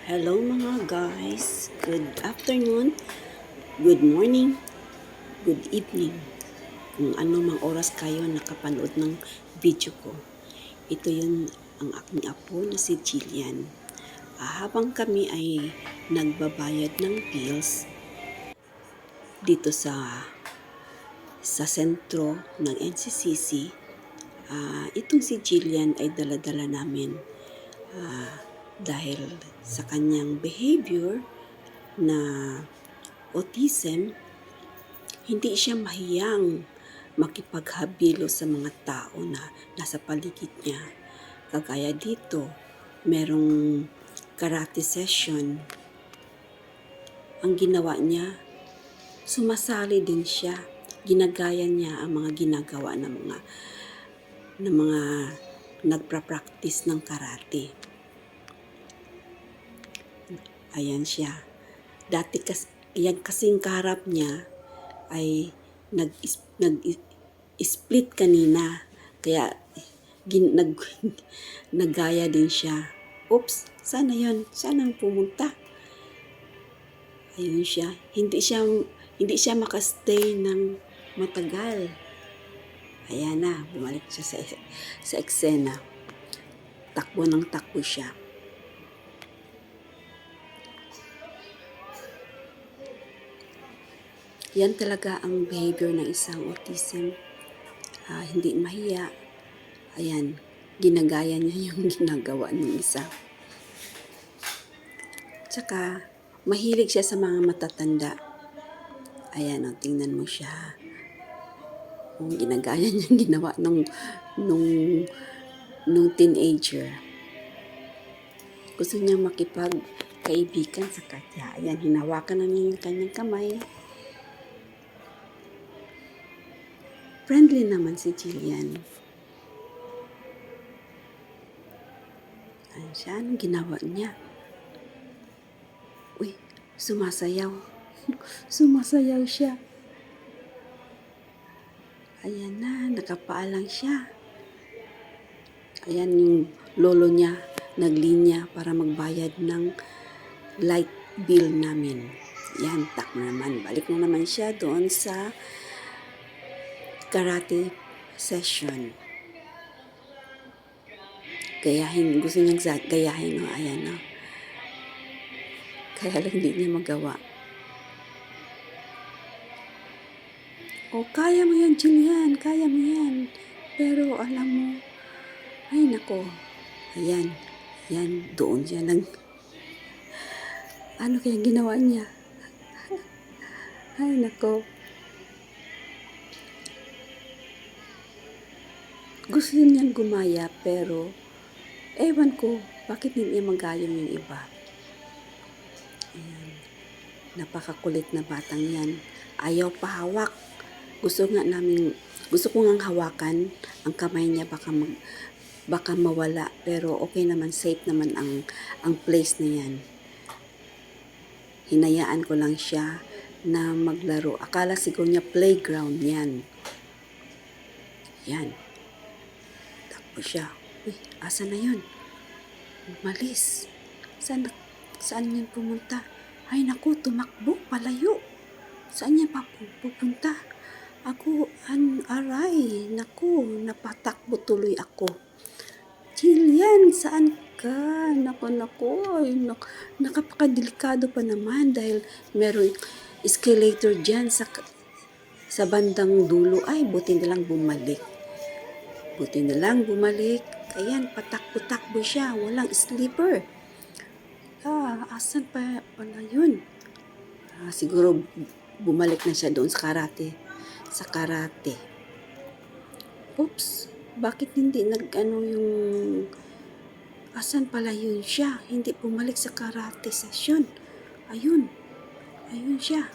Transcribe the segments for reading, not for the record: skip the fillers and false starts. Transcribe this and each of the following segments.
Hello mga guys, good afternoon, good morning, good evening. Kung ano mang oras kayo nakapanood ng video ko. Ito yun ang aking apo na si Jillian. Habang kami ay nagbabayad ng bills dito sa sentro ng NCCC, itong si Jillian ay dala-dala namin dahil sa kanyang behavior na autism, hindi siya mahiyang makipaghabilo sa mga tao na nasa paligid niya. Kagaya dito, merong karate session. Ang ginawa niya, sumasali din siya. Ginagaya niya ang mga ginagawa ng mga nagpa-practice ng karate. Ayan siya. Yan kasing kaharap niya ay nag-split kanina. Kaya nagaya din siya. Oops, sana yun. Sana pumunta. Ayun siya. Hindi siya makastay ng matagal. Ayan na, bumalik siya sa eksena. Takbo ng takbo siya. Yan talaga ang behavior ng isang autism. Hindi mahiya. Ayan, ginagaya niya yung ginagawa ng isa. Tsaka, mahilig siya sa mga matatanda. Ayan, tingnan mo siya. Ginagaya niya yung ginawa nung teenager. Gusto niya makipagkaibigan sa kanya. Ayan, hinawakan na niya yung kanyang kamay. Friendly naman si Jillian. Ayan siya, anong ginawa niya? Uy, sumasayaw. Sumasayaw siya. Ayan na, nakapaalang siya. Ayan yung lolo niya, naglinya para magbayad ng light bill namin. Yan, takbo naman. Balik na naman siya doon sa karate session. Gusto niyang gayahin. Ayan. Kaya lang hindi niya magawa. Kaya mo yan, Jillian. Kaya mo yan. Pero alam mo, ay nako. Ayan, doon siya ano kaya ginawa niya? Ay nako. Gusto niyang gumaya pero ewan ko bakit hindi niya magayong yung iba. Ayan. Napakakulit na batang yan. Ayaw pahawak. Gusto ko ngang hawakan ang kamay niya, baka mawala, pero okay naman, safe naman ang place na yan. Hinayaan ko lang siya na maglaro. Akala siguro niya playground yan. Yan. Takbo siya. Uy, asa na yun? Umalis. Saan yan pumunta? Ay naku, tumakbo, palayo. Saan yan pupunta? Aray, naku, napatakbo tuloy ako. Jillian, saan ka? Naku, nakapakadelikado pa naman dahil merong escalator dyan sa bandang dulo. Ay, buti na lang bumalik. Ayan, patakbo-takbo siya. Walang sleeper. Asan pa pala yun? Siguro bumalik na siya doon sa karate. Oops, bakit hindi yung asan pala yun siya? Hindi bumalik sa karate session. Ayun siya.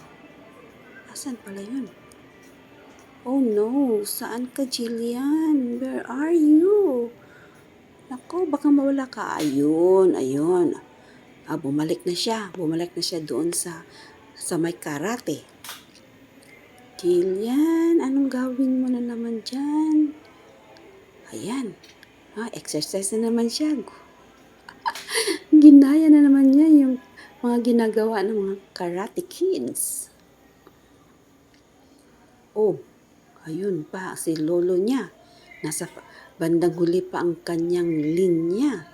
Asan pala yun? Oh no, saan ka, Jillian? Where are you? Nako, baka mawala ka. Ayun. Bumalik na siya doon sa may karate. Jillian, anong gawin mo na naman dyan? Ayan. Exercise na naman siya. Ginaya na naman niya mga ginagawa ng mga Karate Kids. Oh, ayun pa, si lolo niya. Nasa bandang huli pa ang kanyang linya.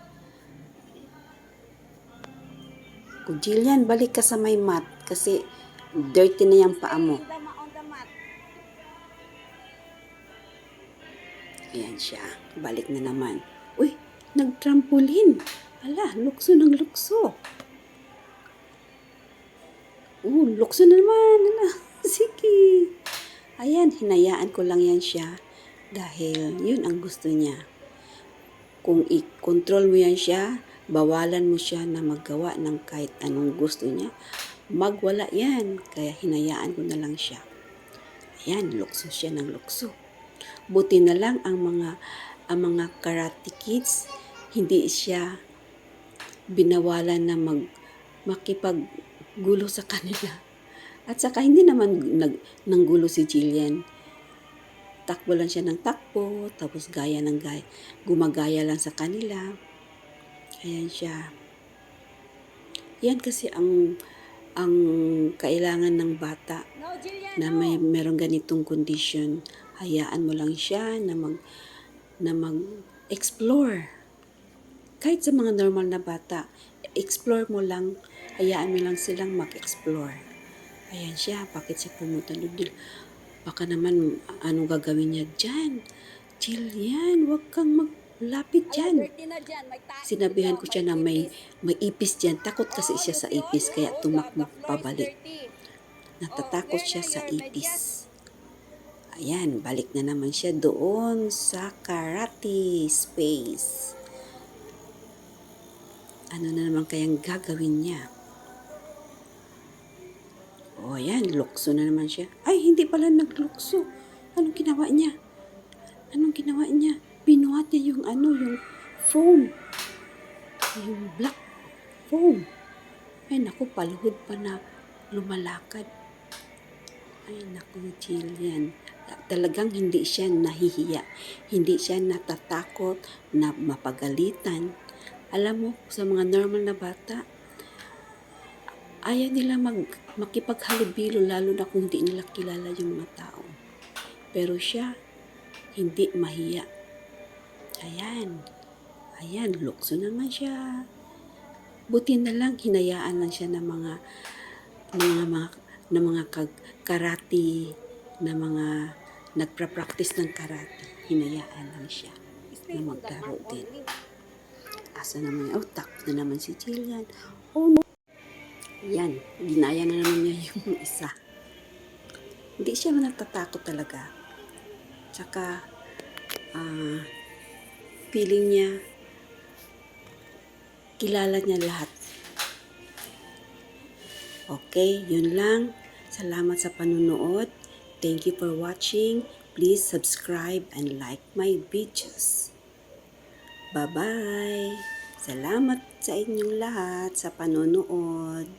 Kung Jillian, balik ka sa may mat kasi dirty na yung paa mo. Ayan siya. Balik na naman. Uy, nagtrampolin. Ala, lukso ng lukso. Lukso na naman. Ala, sige. Ayan, hinayaan ko lang yan siya dahil yun ang gusto niya. Kung i-control mo yan siya, bawalan mo siya na maggawa ng kahit anong gusto niya, magwala yan. Kaya hinayaan ko na lang siya. Ayan, lukso siya ng lukso. Buti na lang ang mga Karate Kids, hindi siya binawalan na makipaggulo sa kanila. At saka hindi naman nanggulo si Jillian. Takbo lang siya ng takbo, tapos gaya ng gaya, gumagaya lang sa kanila. Ayan siya. Yan kasi ang kailangan ng bata na merong ganitong condition. Hayaan mo lang siya na mag-explore. Kahit sa mga normal na bata, explore mo lang, hayaan mo lang silang mag-explore. Ayan siya, bakit siya pumunta doon? Baka naman, anong gagawin niya dyan? Jillian, huwag kang maglapit dyan. Sinabihan ko siya na may ipis dyan. Takot kasi siya sa ipis, kaya tumakbo pabalik. Natatakot siya sa ipis. Ayan, balik na naman siya doon sa karate space. Ano na naman kayang gagawin niya? O ayan, lukso na naman siya. Ay, hindi pala naglukso. Anong ginawa niya? Binuhat niya yung foam. Yung black foam. Ay, naku, paluhod pa na lumalakad. Ay, naku, Jillian. Talagang hindi siya nahihiya. Hindi siya natatakot na mapagalitan. Alam mo, sa mga normal na bata, ayaw nila makipaghalubilo, lalo na kung hindi nila kilala yung mga tao. Pero siya, hindi mahiya. Ayan, lukso naman siya. Buti na lang, hinayaan lang siya ng mga karate, na mga nagpa-practice ng karate. Hinayaan lang siya na maglaro din. Asa naman, takbo na naman si Jillian. Oh, yan, ginaya na naman niya yung isa. Hindi siya natatakot talaga. Tsaka, feeling niya, kilala niya lahat. Okay, yun lang. Salamat sa panunood. Thank you for watching. Please subscribe and like my videos. Bye-bye! Salamat sa inyong lahat sa panonood.